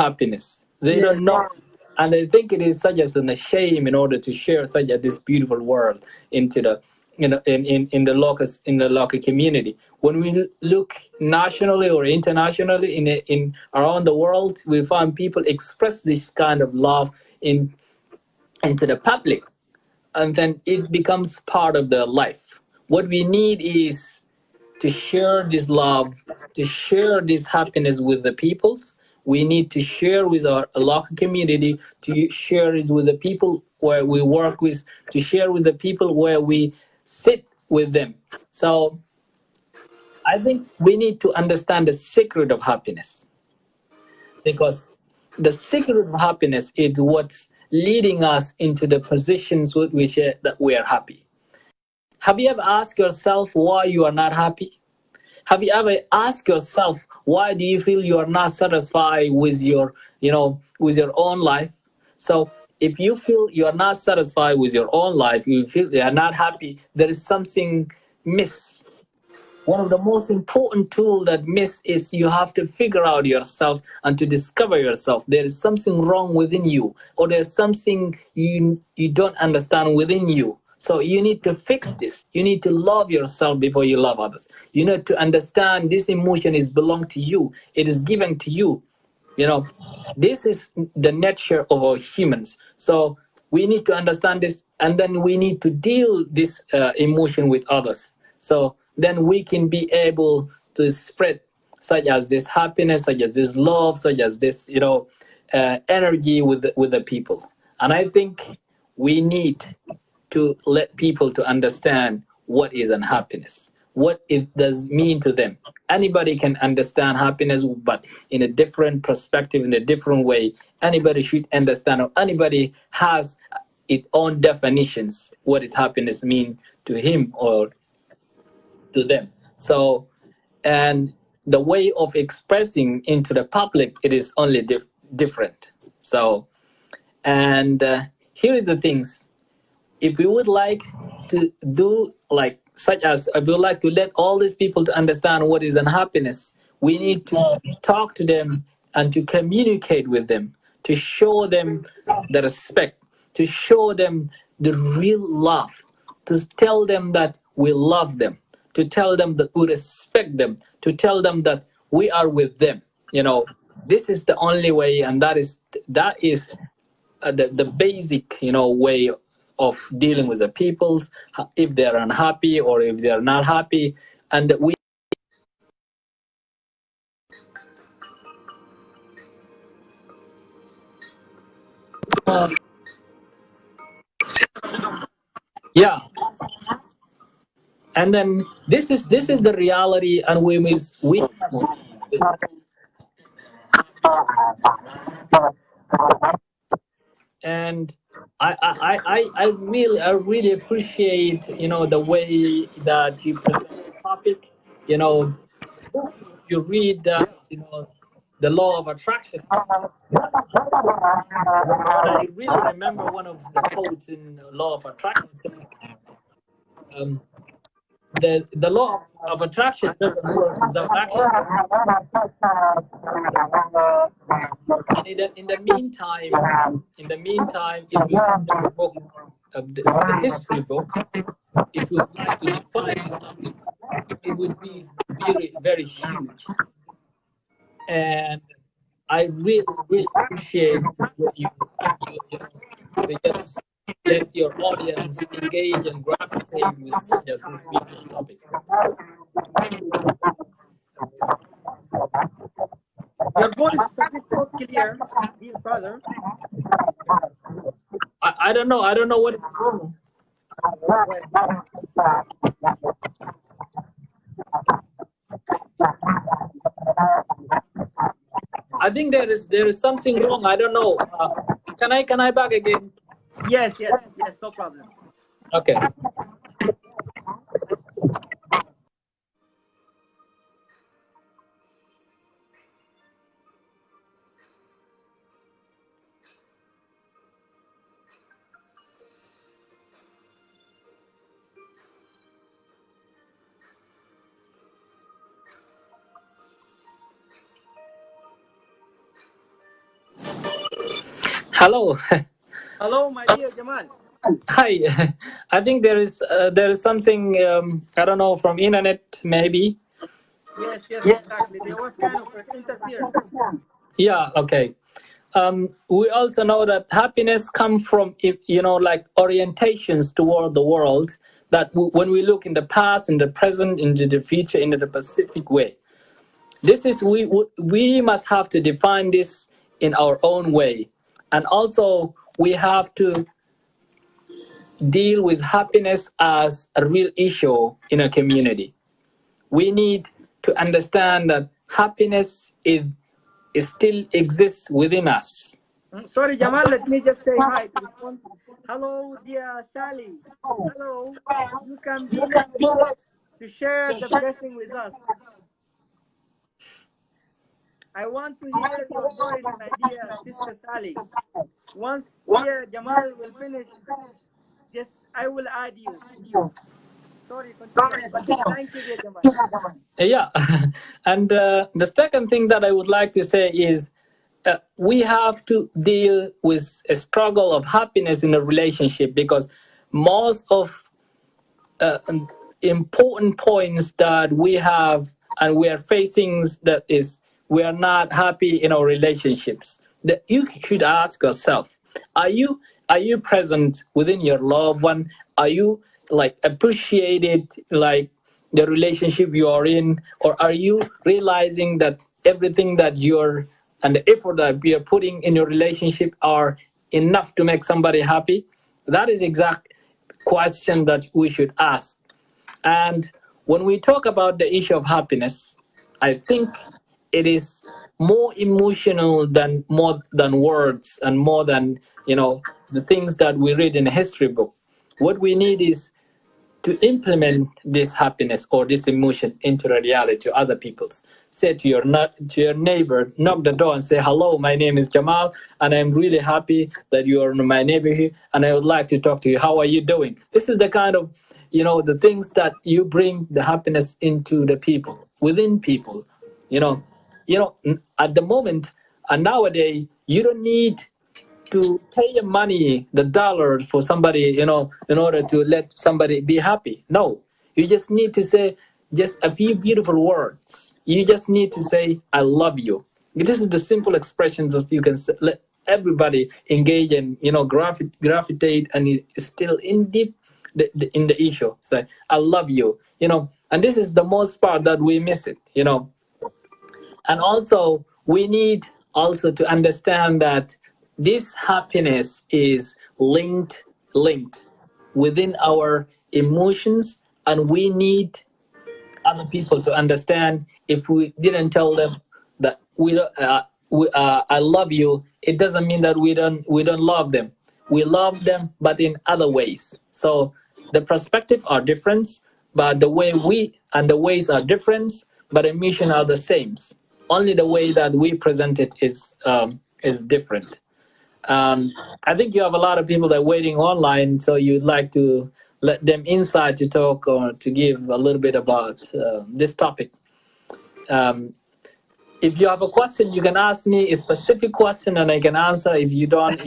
happiness. They Yes. don't know, and I think it is such as a shame in order to share such a this beautiful world into the in the local community. When we look nationally or internationally in around the world, we find people express this kind of love in into the public, and then it becomes part of their life. What we need is to share this love, to share this happiness with the peoples. We need to share with our local community, to share it with the people where we work with, to share with the people where we sit with them. So I think we need to understand the secret of happiness, because the secret of happiness is what's leading us into the positions with which that we are happy. Have you ever asked yourself why you are not happy? Have you ever asked yourself why do you feel you are not satisfied with your, with your own life? So if you feel you are not satisfied with your own life, you feel you are not happy, there is something miss. One of the most important tools that miss is you have to figure out yourself and to discover yourself. There is something wrong within you, or there's something you don't understand within you. So you need to fix this. You need to love yourself before you love others. You need to understand this emotion is belong to you. It is given to you. You know, this is the nature of our humans. So we need to understand this, and then we need to deal this emotion with others. So then we can be able to spread such as this happiness, such as this love, such as this, energy with the people. And I think we need to let people to understand what is unhappiness, what it does mean to them. Anybody can understand happiness, but in a different perspective, in a different way. Anybody should understand, or anybody has its own definitions what is happiness mean to him or to them. So, and the way of expressing into the public, it is only different. So, and here are the things. If we would like to do like such as if we would like to let all these people to understand what is unhappiness, we need to talk to them and to communicate with them, to show them the respect, to show them the real love, to tell them that we love them, to tell them that we respect them, to tell them that we are with them. This is the only way, and that is the basic way of dealing with the peoples, if they're unhappy or if they're not happy. And we yeah, and then this is the reality, and we must and I really appreciate the way that you present the topic. you know you read the law of attraction. What I really remember, one of the quotes in law of attraction said, um, the law of attraction doesn't work without action. And in the meantime, if you come to the book of the history book, if you would like to define this topic, it would be very, very huge. And I really, really appreciate when you just let your audience engage and gravitate with just this beautiful topic. Your voice is a bit not clear, dear brother. I don't know. I don't know what it's wrong. I think there is something wrong. I don't know. Can I back again? Yes, yes, yes, no problem. Okay. Hello. Hello, my dear Jamal. Hi. I think there is something I don't know from internet maybe. Yes, yes, exactly. There was kind of an interference. Yeah. Okay. We also know that happiness comes from like orientations toward the world that when we look in the past, in the present, into the future, into the specific way. This is we must have to define this in our own way, and also we have to deal with happiness as a real issue in a community. We need to understand that happiness is still exists within us. Sorry, Jamal, let me just say hi to respond. Hello, dear Sally. Hello. You can be next to share the blessing with us. I want to hear your voice, my dear sister Sally. Once dear Jamal will finish, just I will add you. Sorry, continue. Thank you, dear Jamal. Yeah. And the second thing that I would like to say is we have to deal with a struggle of happiness in a relationship, because most of uh, important points that we have and we are facing, that is we are not happy in our relationships, that you should ask yourself, are you present within your loved one? Are you like appreciated, like the relationship you are in? Or are you realizing that everything that you're and the effort that you're putting in your relationship are enough to make somebody happy? That is exact question that we should ask. And when we talk about the issue of happiness, I think it is more emotional than more than words, and more than the things that we read in a history book. What we need is to implement this happiness or this emotion into the reality to other people's. Say to your neighbor, knock the door and say, "Hello, my name is Jamal, and I'm really happy that you are in my neighborhood, and I would like to talk to you. How are you doing?" This is the kind of the things that you bring the happiness into the people, within people. You know, at the moment and nowadays, you don't need to pay money, the dollar, for somebody, in order to let somebody be happy. No, you just need to say just a few beautiful words. You just need to say, "I love you." This is the simple expressions that you can let everybody engage and gravitate and still in deep in the issue. Say, "I love you," and this is the most part that we miss it. And also we need also to understand that this happiness is linked within our emotions, and we need other people to understand. If we didn't tell them that I love you, it doesn't mean that we don't love them. We love them, but in other ways. So the perspective are different, but the way we and the ways are different, but the mission are the same. Only the way that we present it is different. um, I think you have a lot of people that are waiting online, so you'd like to let them inside to talk or to give a little bit about this topic. Um, if you have a question, you can ask me a specific question and I can answer. If you don't,